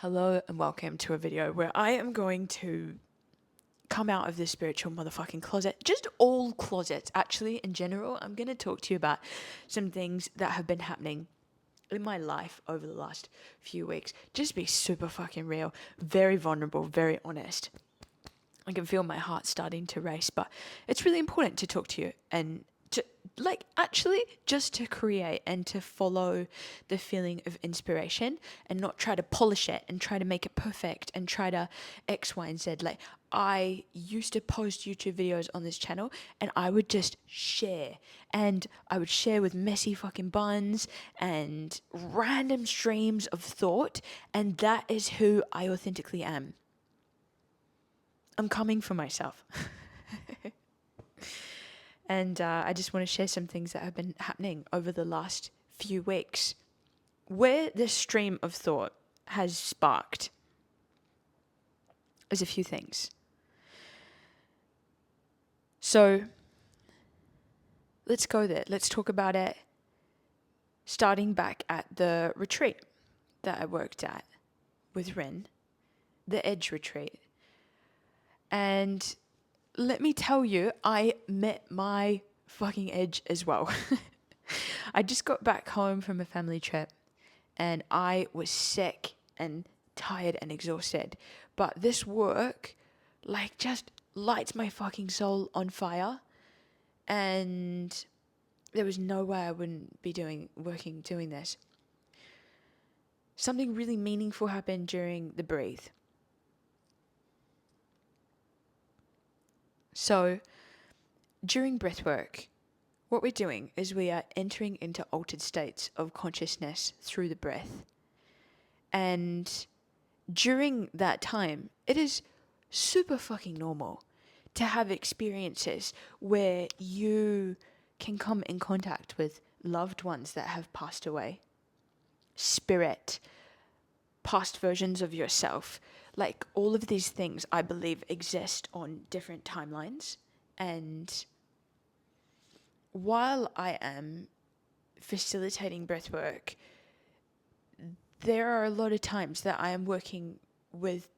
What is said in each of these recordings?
Hello and welcome to a video where I am going to come out of this spiritual motherfucking closet. Just all closets, actually, in general. I'm going to talk to you about some things that have been happening in my life over the last few weeks. Just be super fucking real, very vulnerable, very honest. I can feel my heart starting to race, but it's really important to talk to you and to, actually just to create and to follow the feeling of inspiration and not try to polish it and try to make it perfect and try to X, Y, and Z. I used to post YouTube videos on this channel and I would just share, and I would share with messy fucking buns and random streams of thought, and that is who I authentically am. I'm coming for myself. And I just want to share some things that have been happening over the last few weeks. Where this stream of thought has sparked is a few things. So let's go there. Let's talk about it, starting back at the retreat that I worked at with Rin, the Edge retreat. And let me tell you, I met my fucking edge as well. I just got back home from a family trip and I was sick and tired and exhausted. But this work, just lights my fucking soul on fire. And there was no way I wouldn't be doing this. Something really meaningful happened during the breathe. So, during breathwork, what we're doing is we are entering into altered states of consciousness through the breath. And during that time, it is super fucking normal to have experiences where you can come in contact with loved ones that have passed away, spirit, past versions of yourself. All of these things, I believe, exist on different timelines. And while I am facilitating breathwork, there are a lot of times that I am working with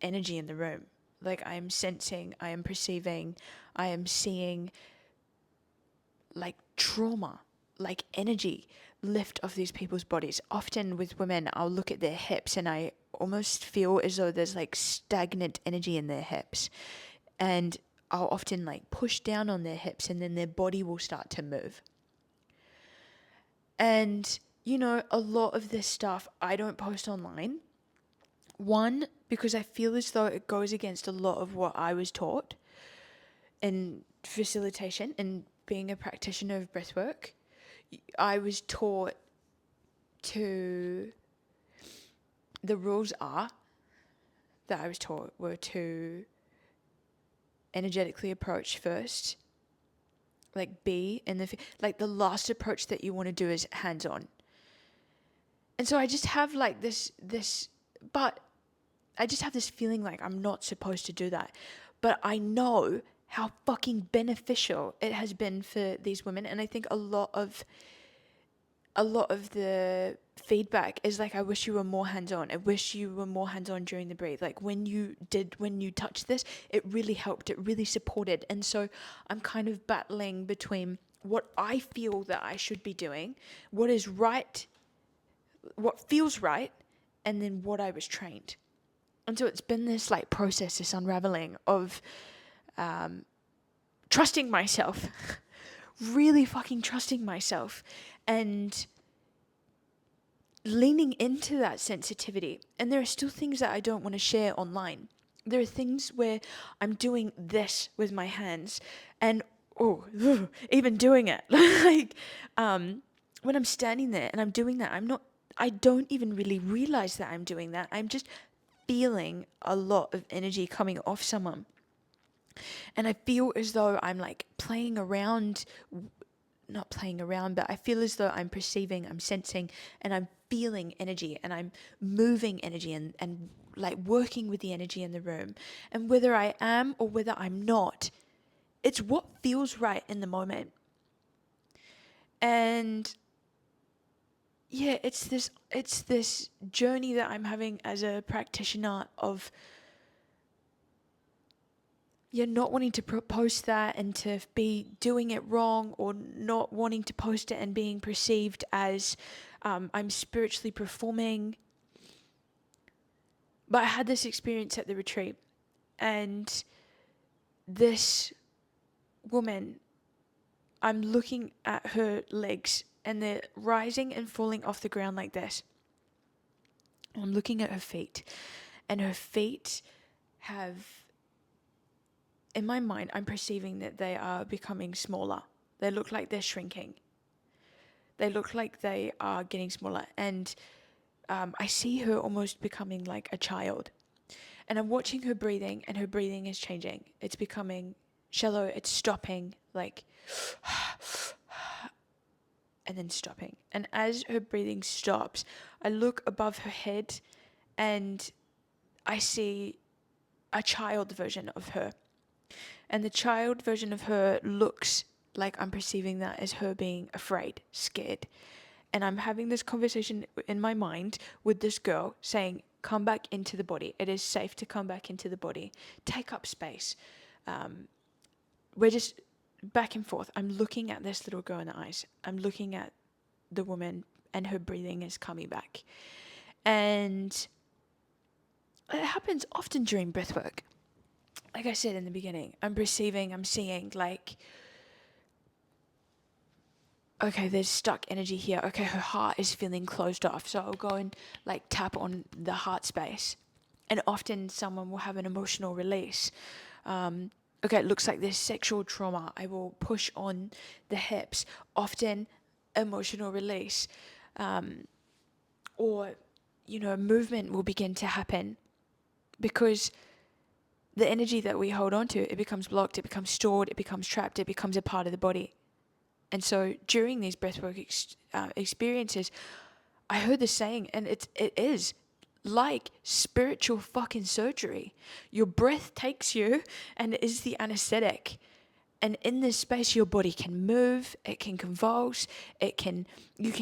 energy in the room. I am sensing, I am perceiving, I am seeing trauma, energy lift off these people's bodies. Often with women, I'll look at their hips and I almost feel as though there's stagnant energy in their hips. And I'll often push down on their hips and then their body will start to move. And, a lot of this stuff I don't post online. One, because I feel as though it goes against a lot of what I was taught in facilitation and being a practitioner of breathwork. I was taught the rules that I was taught were to energetically approach first, be in the last approach that you want to do is hands-on. And so I just have but I just have this feeling I'm not supposed to do that. But I know how fucking beneficial it has been for these women. And I think a lot of the feedback is I wish you were more hands-on. I wish you were more hands-on during the breathe. When you touched this, it really helped. It really supported. And so I'm kind of battling between what I feel that I should be doing, what is right, what feels right, and then what I was trained. And so it's been this process, this unraveling of trusting myself, really fucking trusting myself, and leaning into that sensitivity. And there are still things that I don't want to share online. There are things where I'm doing this with my hands and even doing it. When I'm standing there and I'm doing that, I don't even really realize that I'm doing that. I'm just feeling a lot of energy coming off someone. And I feel as though I'm playing around, not playing around, but I feel as though I'm perceiving, I'm sensing, and I'm feeling energy, and I'm moving energy and working with the energy in the room. And whether I am or whether I'm not, it's what feels right in the moment. And yeah, it's this journey that I'm having as a practitioner of, yeah, not wanting to post that and to be doing it wrong, or not wanting to post it and being perceived as I'm spiritually performing. But I had this experience at the retreat, and this woman, I'm looking at her legs and they're rising and falling off the ground like this. I'm looking at her feet, and her feet have, in my mind, I'm perceiving that they are becoming smaller. They look like they're shrinking. They look like they are getting smaller. And I see her almost becoming like a child. And I'm watching her breathing, and her breathing is changing. It's becoming shallow. It's stopping, like, and then stopping. And as her breathing stops, I look above her head and I see a child version of her. And the child version of her looks like I'm perceiving that as her being afraid, scared. And I'm having this conversation in my mind with this girl saying, come back into the body. It is safe to come back into the body. Take up space. We're just back and forth. I'm looking at this little girl in the eyes. I'm looking at the woman, and her breathing is coming back. And it happens often during breathwork. Like I said in the beginning, I'm perceiving, I'm seeing, like, okay, there's stuck energy here. Okay, her heart is feeling closed off. So I'll go and like tap on the heart space. And often someone will have an emotional release. Okay, it looks like there's sexual trauma. I will push on the hips. Often emotional release. Or, movement will begin to happen, because the energy that we hold on to, it becomes blocked, it becomes stored, it becomes trapped, it becomes a part of the body. And so during these breathwork experiences, I heard this saying, and it is like spiritual fucking surgery. Your breath takes you and is the anesthetic. And in this space, your body can move, it can convulse, you can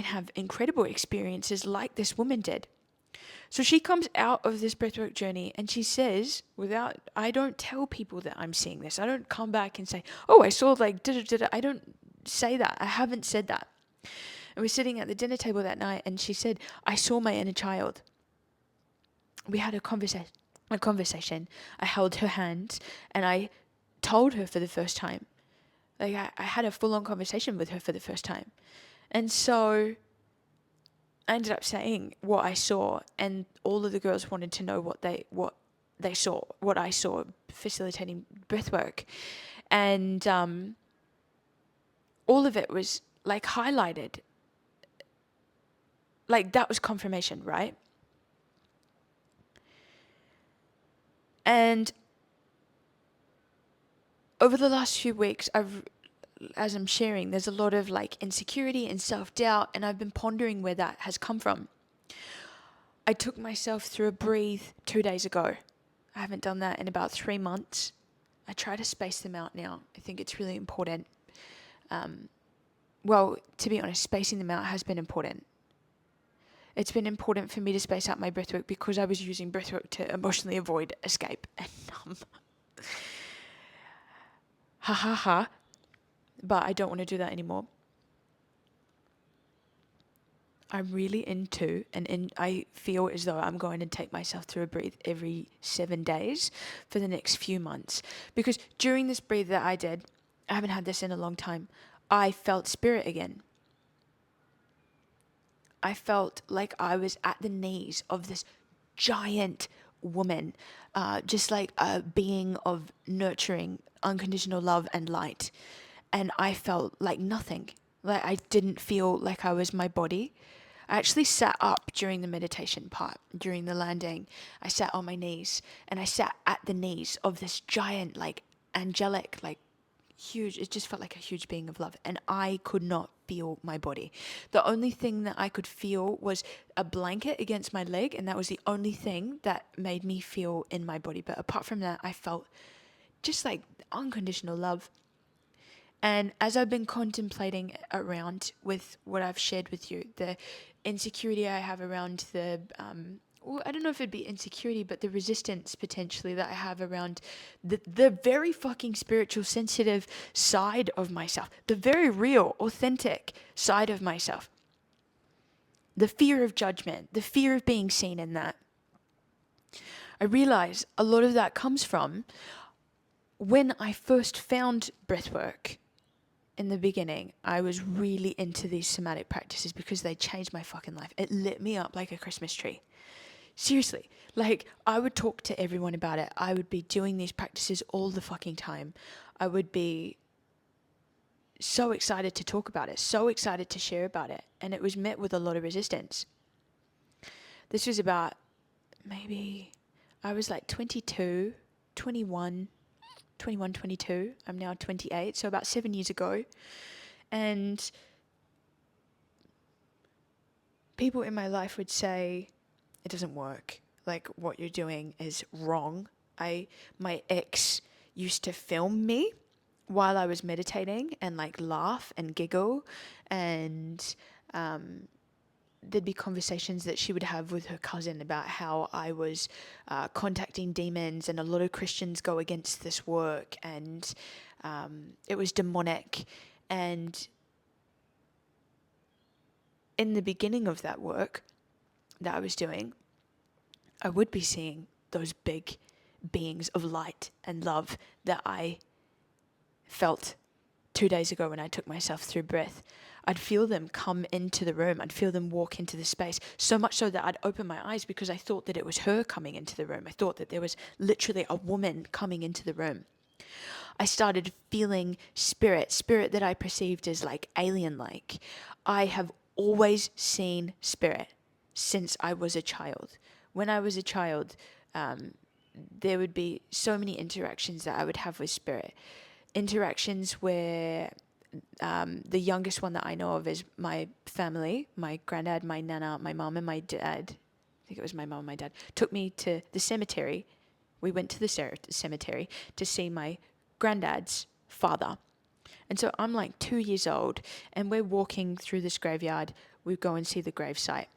have incredible experiences like this woman did. So she comes out of this breathwork journey and she says, I don't tell people that I'm seeing this. I don't come back and say, oh, I saw like, da-da-da-da. I don't say that. I haven't said that. And we're sitting at the dinner table that night, and she said, I saw my inner child. We had a conversation. I held her hand and I told her for the first time. Like I had a full-on conversation with her for the first time. And so I ended up saying what I saw, and all of the girls wanted to know what they saw, what I saw facilitating breathwork. And all of it was like highlighted. Like that was confirmation, right? And over the last few weeks, as I'm sharing, there's a lot of like insecurity and self-doubt, and I've been pondering where that has come from. I took myself through a breathe 2 days ago. I haven't done that in about 3 months. I try to space them out now. I think it's really important. Well, to be honest, spacing them out has been important. It's been important for me to space out my breathwork because I was using breathwork to emotionally avoid escape and ha ha ha. But I don't want to do that anymore. I'm really into, I feel as though I'm going to take myself through a breathe every 7 days for the next few months. Because during this breathe that I did, I haven't had this in a long time, I felt spirit again. I felt like I was at the knees of this giant woman, just like a being of nurturing, unconditional love and light. And I felt like nothing. Like I didn't feel like I was my body. I actually sat up during the meditation part, during the landing. I sat on my knees and I sat at the knees of this giant, like angelic, like huge, it just felt like a huge being of love. And I could not feel my body. The only thing that I could feel was a blanket against my leg, and that was the only thing that made me feel in my body. But apart from that, I felt just like unconditional love. And as I've been contemplating around with what I've shared with you, the insecurity I have around the, well, I don't know if it'd be insecurity, but the resistance potentially that I have around the very fucking spiritual, sensitive side of myself, the very real, authentic side of myself. The fear of judgment, the fear of being seen in that. I realize a lot of that comes from when I first found breathwork. In the beginning, I was really into these somatic practices because they changed my fucking life. It lit me up like a Christmas tree. Seriously, like I would talk to everyone about it. I would be doing these practices all the fucking time. I would be so excited to talk about it, so excited to share about it. And it was met with a lot of resistance. This was about maybe, I was like 22, 21, 22. I'm now 28, so about 7 years ago. And people in my life would say, it doesn't work. Like, what you're doing is wrong. My ex used to film me while I was meditating and like laugh and giggle, and there'd be conversations that she would have with her cousin about how I was contacting demons, and a lot of Christians go against this work, and it was demonic. And in the beginning of that work that I was doing, I would be seeing those big beings of light and love that I felt 2 days ago when I took myself through breath. I'd feel them come into the room. I'd feel them walk into the space, so much so that I'd open my eyes because I thought that it was her coming into the room. I thought that there was literally a woman coming into the room. I started feeling spirit that I perceived as like alien-like. I have always seen spirit since I was a child. When I was a child, there would be so many interactions that I would have with spirit. Interactions where the youngest one that I know of is my family, my granddad, my nana, my mom, and my dad. I think it was my mom and my dad. Took me to the cemetery. We went to the cemetery to see my granddad's father. And so I'm like 2 years old, and we're walking through this graveyard. We go and see the gravesite.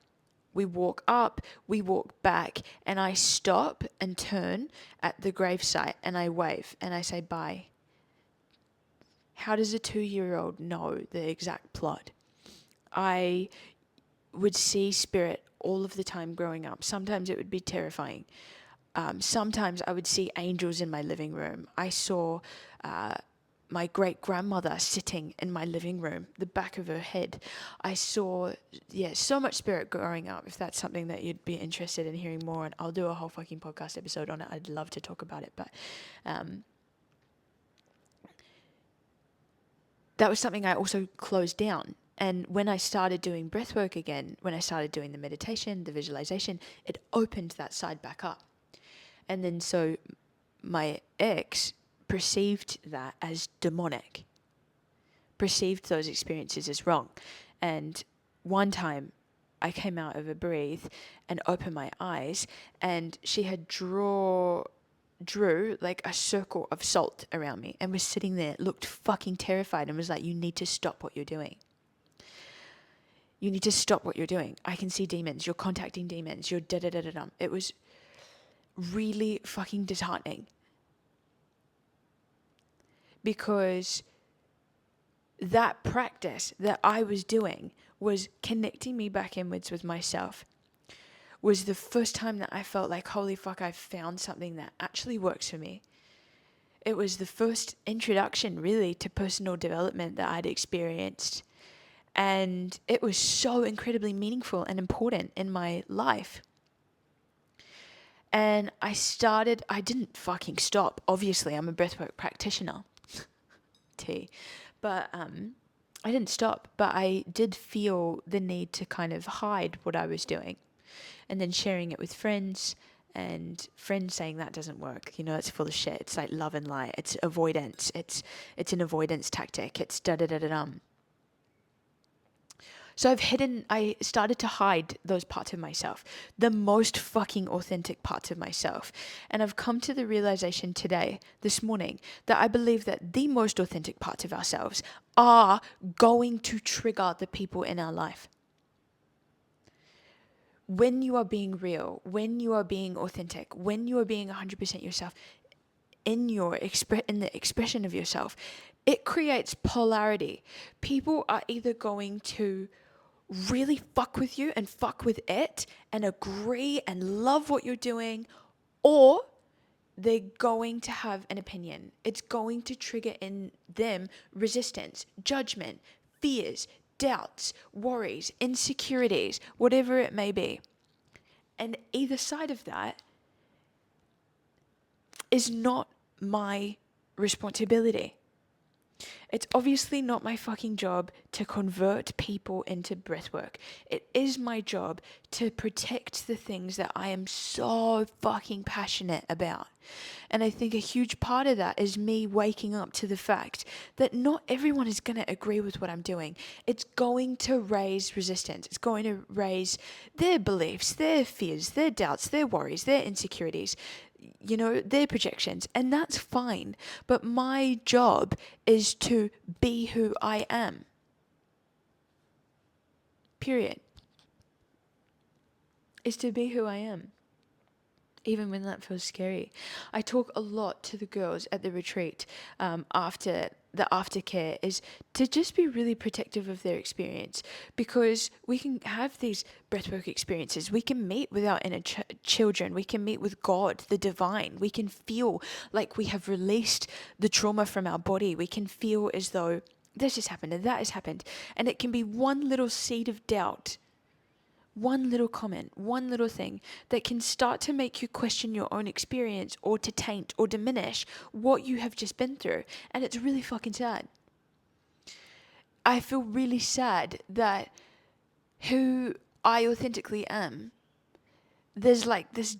We walk up, we walk back, and I stop and turn at the gravesite, and I wave, and I say bye. How does a 2-year-old know the exact plot? I would see spirit all of the time growing up. Sometimes it would be terrifying. Sometimes I would see angels in my living room. I saw my great-grandmother sitting in my living room, the back of her head. I saw, so much spirit growing up. If that's something that you'd be interested in hearing more, and I'll do a whole fucking podcast episode on it. I'd love to talk about it, but that was something I also closed down. And when I started doing breathwork again, when I started doing the meditation, the visualization, it opened that side back up. And then so my ex perceived that as demonic, perceived those experiences as wrong. And one time I came out of a breathe and opened my eyes, and she had drew like a circle of salt around me and was sitting there, looked fucking terrified, and was like, you need to stop what you're doing. You need to stop what you're doing. I can see demons. You're contacting demons. You're da-da-da-da-da. It was really fucking disheartening, because that practice that I was doing was connecting me back inwards with myself. Was the first time that I felt like, holy fuck, I've found something that actually works for me. It was the first introduction really to personal development that I'd experienced. And it was so incredibly meaningful and important in my life. And I didn't fucking stop. Obviously, I'm a breathwork practitioner. But I didn't stop. But I did feel the need to kind of hide what I was doing. And then sharing it with friends, and friends saying that doesn't work. You know, it's full of shit. It's like love and light. It's avoidance. It's an avoidance tactic. It's da-da-da-da-dum. So I started to hide those parts of myself, the most fucking authentic parts of myself. And I've come to the realization this morning, that I believe that the most authentic parts of ourselves are going to trigger the people in our life. when you are being real, when you are being authentic, when you are being 100% yourself in the expression of yourself, it creates polarity. People are either going to really fuck with you and fuck with it and agree and love what you're doing, or they're going to have an opinion. It's going to trigger in them resistance, judgment, fears, doubts, worries, insecurities, whatever it may be. And either side of that is not my responsibility. It's obviously not my fucking job to convert people into breathwork. It is my job to protect the things that I am so fucking passionate about. And I think a huge part of that is me waking up to the fact that not everyone is going to agree with what I'm doing. It's going to raise resistance. It's going to raise their beliefs, their fears, their doubts, their worries, their insecurities, their projections, and that's fine. But my job is to be who I am. Period. Is to be who I am. Even when that feels scary. I talk a lot to the girls at the retreat after the aftercare, is to just be really protective of their experience, because we can have these breathwork experiences. We can meet with our inner children. We can meet with God, the divine. We can feel like we have released the trauma from our body. We can feel as though this has happened and that has happened. And it can be one little seed of doubt, one little comment, one little thing that can start to make you question your own experience, or to taint or diminish what you have just been through. And it's really fucking sad. I feel really sad that who I authentically am, there's like this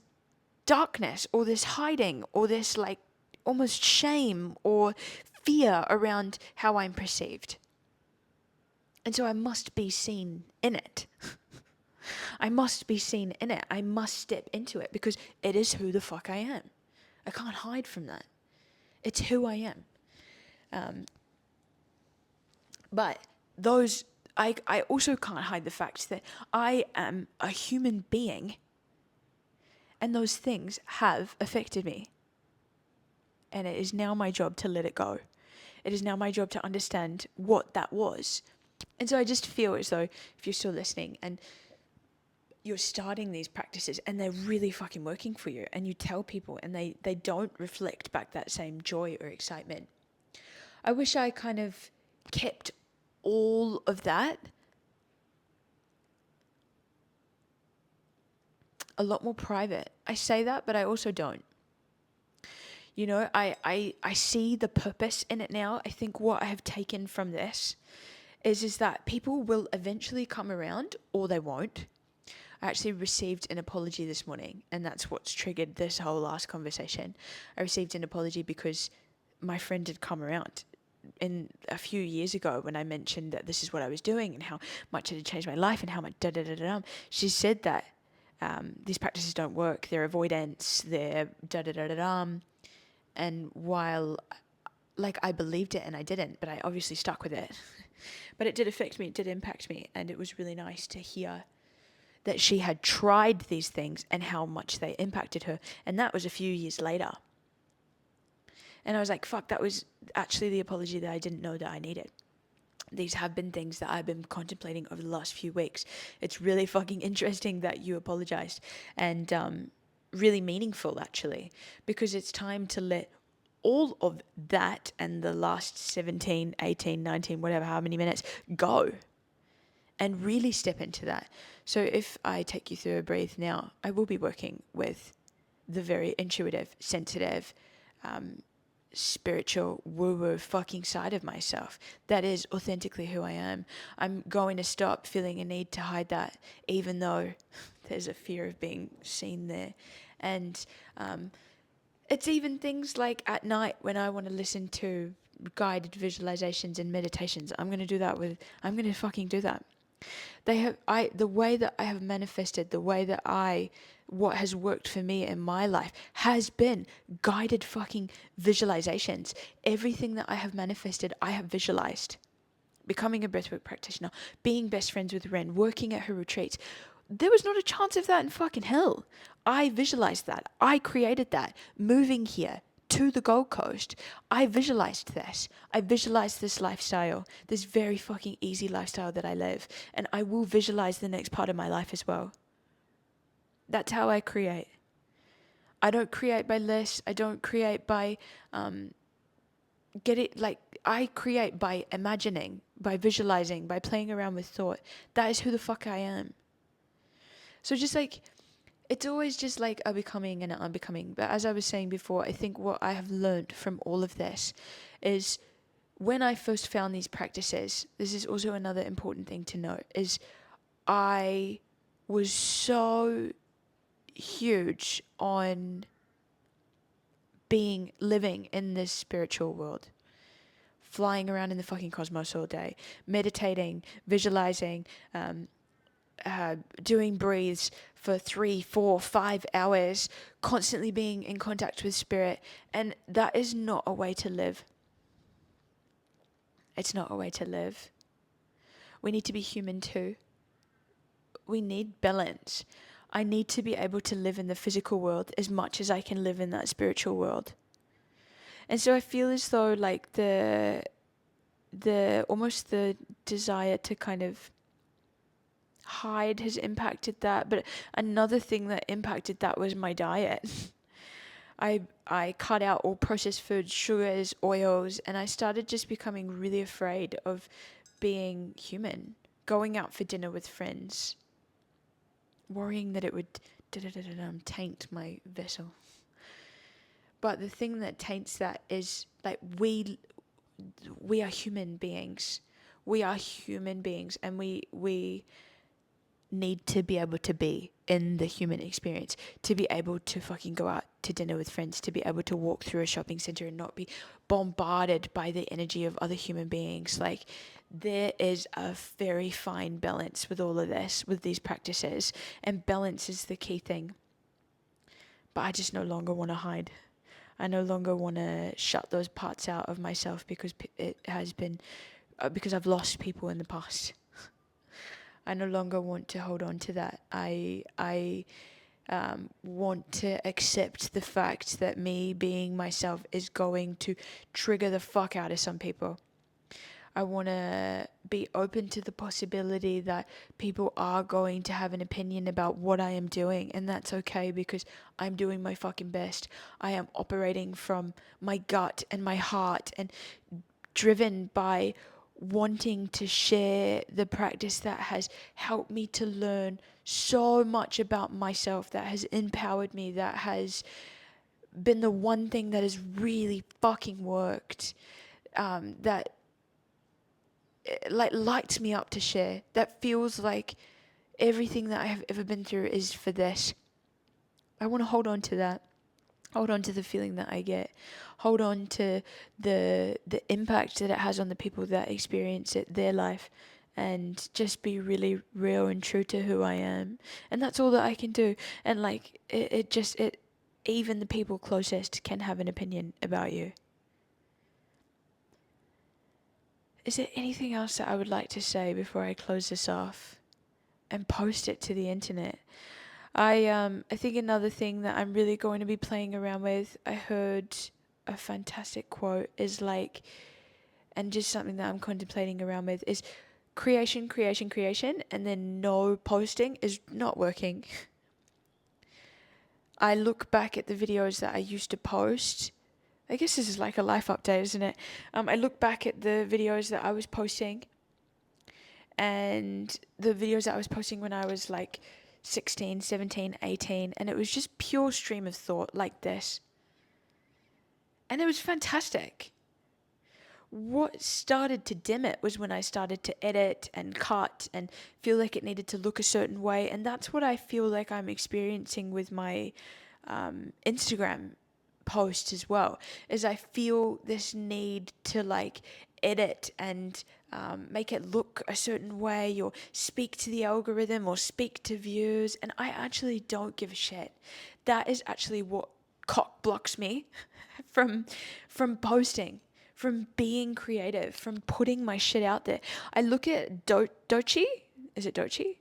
darkness or this hiding or this like almost shame or fear around how I'm perceived. And so I must be seen in it. I must be seen in it. I must step into it, because it is who the fuck I am. I can't hide from that. It's who I am. But I also can't hide the fact that I am a human being, and those things have affected me. And it is now my job to let it go. It is now my job to understand what that was. And so I just feel as though if you're still listening and you're starting these practices and they're really fucking working for you, and you tell people and they don't reflect back that same joy or excitement, I wish I kind of kept all of that a lot more private. I say that, but I also don't. I see the purpose in it now. I think what I have taken from this is that people will eventually come around, or they won't. I actually received an apology this morning, and that's what's triggered this whole last conversation. I received an apology because my friend had come around in a few years ago when I mentioned that this is what I was doing and how much it had changed my life and how much da-da-da-da-da. She said that these practices don't work, they're avoidance, they're da-da-da-da-da. And while I believed it and I didn't, but I obviously stuck with it. But it did affect me, it did impact me, and it was really nice to hear that she had tried these things and how much they impacted her. And that was a few years later. And I was like, fuck, that was actually the apology that I didn't know that I needed. These have been things that I've been contemplating over the last few weeks. It's really fucking interesting that you apologized, and really meaningful actually, because it's time to let all of that and the last 17, 18, 19, whatever, how many minutes go, and really step into that. So if I take you through a breathe now, I will be working with the very intuitive, sensitive, spiritual, woo-woo fucking side of myself. That is authentically who I am. I'm going to stop feeling a need to hide that, even though there's a fear of being seen there. And it's even things like at night when I want to listen to guided visualizations and meditations. I'm going to fucking do that. The way that I have manifested, the way that what has worked for me in my life has been guided fucking visualizations. Everything that I have manifested, I have visualized. Becoming a breathwork practitioner, being best friends with Ren, working at her retreats. There was not a chance of that in fucking hell. I visualized that. I created that. Moving here to the Gold Coast, I visualized this. I visualized this lifestyle, this very fucking easy lifestyle that I live. And I will visualize the next part of my life as well. That's how I create. I don't create by lists. I don't create by I create by imagining, by visualizing, by playing around with thought. That is who the fuck I am. So just like, it's always just like a becoming and an unbecoming. But as I was saying before, I think what I have learned from all of this is when I first found these practices, this is also another important thing to note, is I was so huge on living in this spiritual world, flying around in the fucking cosmos all day, meditating, visualizing, doing breathes for 3, 4, 5 hours, constantly being in contact with spirit. And that is not a way to live. It's not a way to live. We need to be human too. We need balance. I need to be able to live in the physical world as much as I can live in that spiritual world. And so I feel as though like the almost the desire to kind of hide has impacted that. But another thing that impacted that was my diet. I cut out all processed foods, sugars, oils, and I started just becoming really afraid of being human, going out for dinner with friends, worrying that it would taint my vessel. But the thing that taints that is like we are human beings. We are human beings, and we need to be able to be in the human experience, to be able to fucking go out to dinner with friends, to be able to walk through a shopping center and not be bombarded by the energy of other human beings. Like, there is a very fine balance with all of this, with these practices, and balance is the key thing. But I just no longer want to hide. I no longer want to shut those parts out of myself because it has been because I've lost people in the past. I no longer want to hold on to that. I want to accept the fact that me being myself is going to trigger the fuck out of some people. I want to be open to the possibility that people are going to have an opinion about what I am doing, and that's okay because I'm doing my fucking best. I am operating from my gut and my heart and driven by wanting to share the practice that has helped me to learn so much about myself, that has empowered me, that has been the one thing that has really fucking worked, that like lights me up to share, that feels like everything that I have ever been through is for this. I want to hold on to that. Hold on to the feeling that I get. Hold on to the impact that it has on the people that experience it, their life, and just be really real and true to who I am. And that's all that I can do. And like it even the people closest can have an opinion about you. Is there anything else that I would like to say before I close this off and post it to the internet? I think another thing that I'm really going to be playing around with, I heard a fantastic quote, is like, and just something that I'm contemplating around with is creation, and then no posting is not working. I look back at the videos that I used to post. I guess this is like a life update, isn't it? I look back at the videos that I was posting, and the videos that I was posting when I was like 16, 17, 18, and it was just pure stream of thought like this. And it was fantastic. What started to dim it was when I started to edit and cut and feel like it needed to look a certain way. And that's what I feel like I'm experiencing with my Instagram post as well, is I feel this need to like edit and make it look a certain way or speak to the algorithm or speak to views, and I actually don't give a shit. That is actually what cock blocks me from posting, from being creative, from putting my shit out there. I look at Dochi, is it Dochi?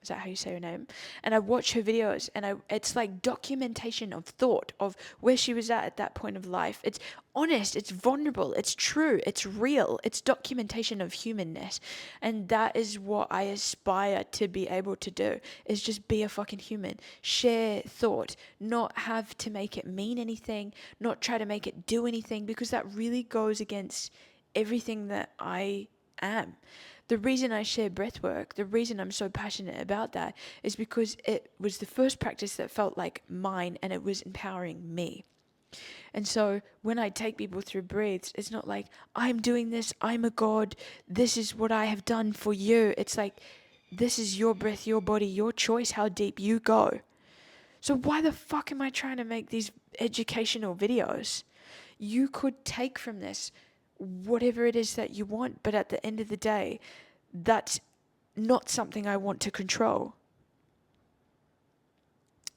Is that how you say her name? And I watch her videos, and it's like documentation of thought of where she was at that point of life. It's honest, it's vulnerable, it's true, it's real, it's documentation of humanness. And that is what I aspire to be able to do, is just be a fucking human. Share thought, not have to make it mean anything, not try to make it do anything, because that really goes against everything that I am. The reason I share breathwork, the reason I'm so passionate about that, is because it was the first practice that felt like mine, and it was empowering me. And so when I take people through breaths, it's not like, I'm doing this, I'm a god, this is what I have done for you. It's like, this is your breath, your body, your choice, how deep you go. So why the fuck am I trying to make these educational videos? You could take from this whatever it is that you want, but at the end of the day, that's not something I want to control.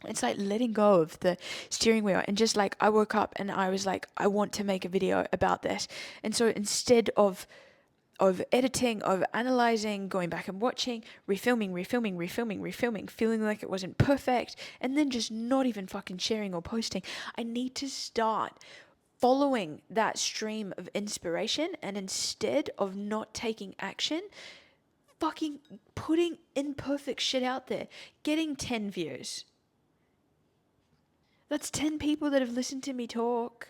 It's like letting go of the steering wheel, and just like I woke up and I was like, I want to make a video about this. And so instead of editing, of analyzing, going back and watching, refilming, feeling like it wasn't perfect, and then just not even fucking sharing or posting, I need to start following that stream of inspiration, and instead of not taking action, fucking putting imperfect shit out there, getting 10 views. That's 10 people that have listened to me talk.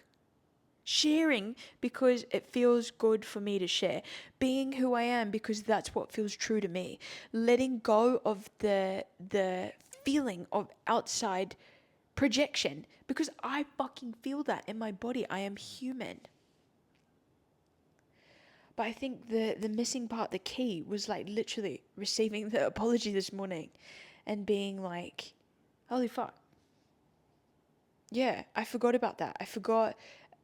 Sharing because it feels good for me to share. Being who I am because that's what feels true to me. Letting go of the feeling of outside projection, because I fucking feel that in my body. I am human. But I think the missing part, the key, was like literally receiving the apology this morning and being like, holy fuck. Yeah, I forgot about that. I forgot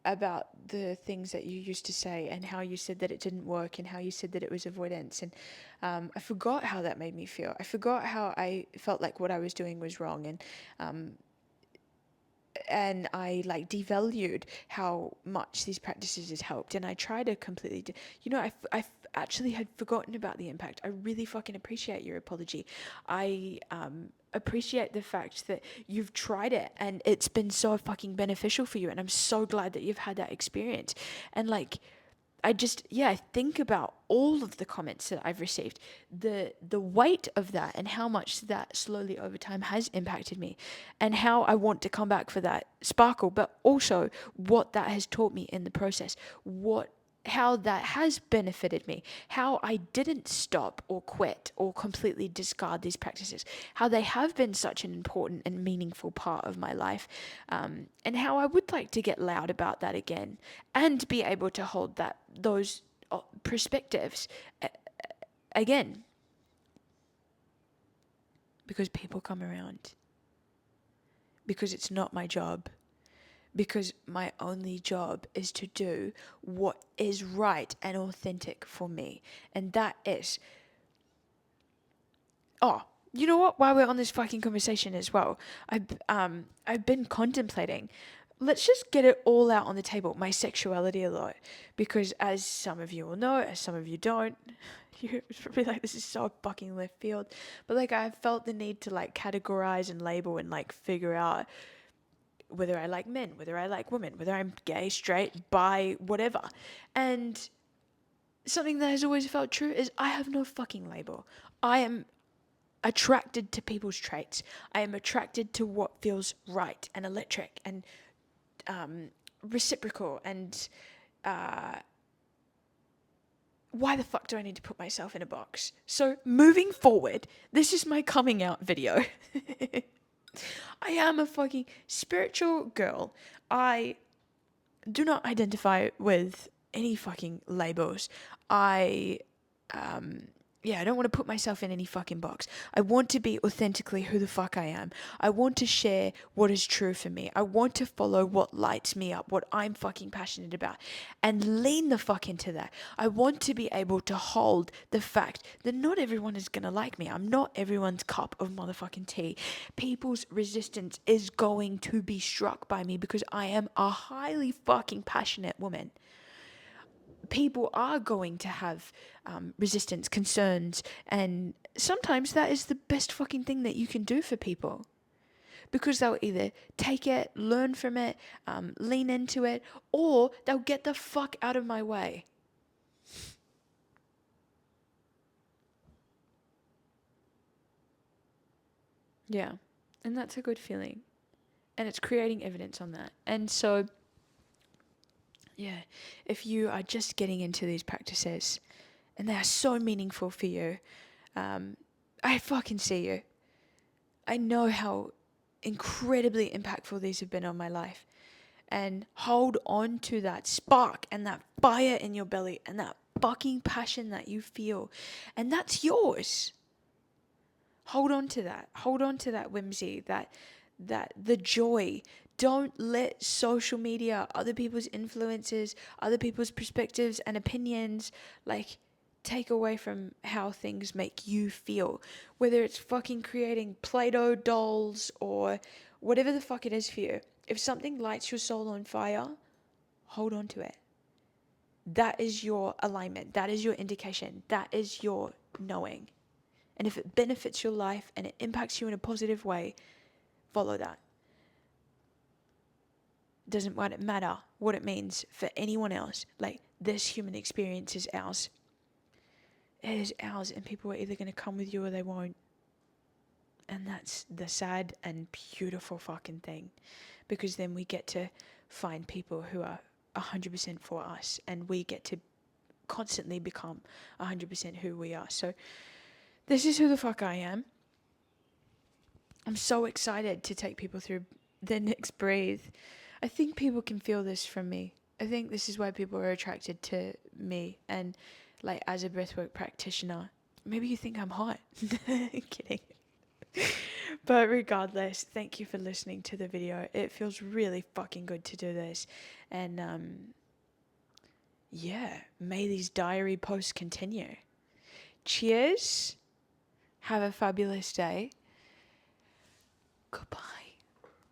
about the things that you used to say, and how you said that it didn't work, and how you said that it was avoidance. And I forgot how that made me feel. I forgot how I felt like what I was doing was wrong. And I like devalued how much these practices has helped. And I try to completely, I actually had forgotten about the impact. I really fucking appreciate your apology. I appreciate the fact that you've tried it and it's been so fucking beneficial for you. And I'm so glad that you've had that experience. And like, I think about all of the comments that I've received, the weight of that, and how much that slowly over time has impacted me, and how I want to come back for that sparkle, but also what that has taught me in the process, how that has benefited me, how I didn't stop or quit or completely discard these practices, how they have been such an important and meaningful part of my life, and how I would like to get loud about that again and be able to hold those perspectives again, because people come around, because it's not my job. Because my only job is to do what is right and authentic for me. And that is... Oh, you know what? While we're on this fucking conversation as well, I've been contemplating, let's just get it all out on the table, my sexuality a lot. Because as some of you will know, as some of you don't, you're probably like, this is so fucking left field. But like, I felt the need to like categorize and label and like figure out whether I like men, whether I like women, whether I'm gay, straight, bi, whatever. And something that has always felt true is I have no fucking label. I am attracted to people's traits. I am attracted to what feels right and electric and reciprocal. And why the fuck do I need to put myself in a box? So moving forward, this is my coming out video. I am a fucking spiritual girl. I do not identify with any fucking labels. I don't want to put myself in any fucking box. I want to be authentically who the fuck I am. I want to share what is true for me. I want to follow what lights me up, what I'm fucking passionate about, and lean the fuck into that. I want to be able to hold the fact that not everyone is gonna like me. I'm not everyone's cup of motherfucking tea. People's resistance is going to be struck by me because I am a highly fucking passionate woman. people are going to have resistance, concerns, and sometimes that is the best fucking thing that you can do for people. Because they'll either take it, learn from it, lean into it, or they'll get the fuck out of my way. Yeah. And that's a good feeling. And it's creating evidence on that. And so, yeah, if you are just getting into these practices and they are so meaningful for you, I fucking see you. I know how incredibly impactful these have been on my life. And hold on to that spark and that fire in your belly and that fucking passion that you feel. And that's yours. Hold on to that. Hold on to that whimsy, that the joy. Don't let social media, other people's influences, other people's perspectives and opinions, like, take away from how things make you feel. Whether it's fucking creating Play-Doh dolls or whatever the fuck it is for you. If something lights your soul on fire, hold on to it. That is your alignment. That is your indication. That is your knowing. And if it benefits your life and it impacts you in a positive way, follow that. Doesn't matter what it means for anyone else. Like, this human experience is ours. It is ours, and people are either going to come with you or they won't. And that's the sad and beautiful fucking thing. Because then we get to find people who are 100% for us, and we get to constantly become 100% who we are. So this is who the fuck I am. I'm so excited to take people through the next breathe. I think people can feel this from me. I think this is why people are attracted to me. And like, as a breathwork practitioner, maybe you think I'm hot. Kidding. But regardless, thank you for listening to the video. It feels really fucking good to do this. And yeah, may these diary posts continue. Cheers. Have a fabulous day.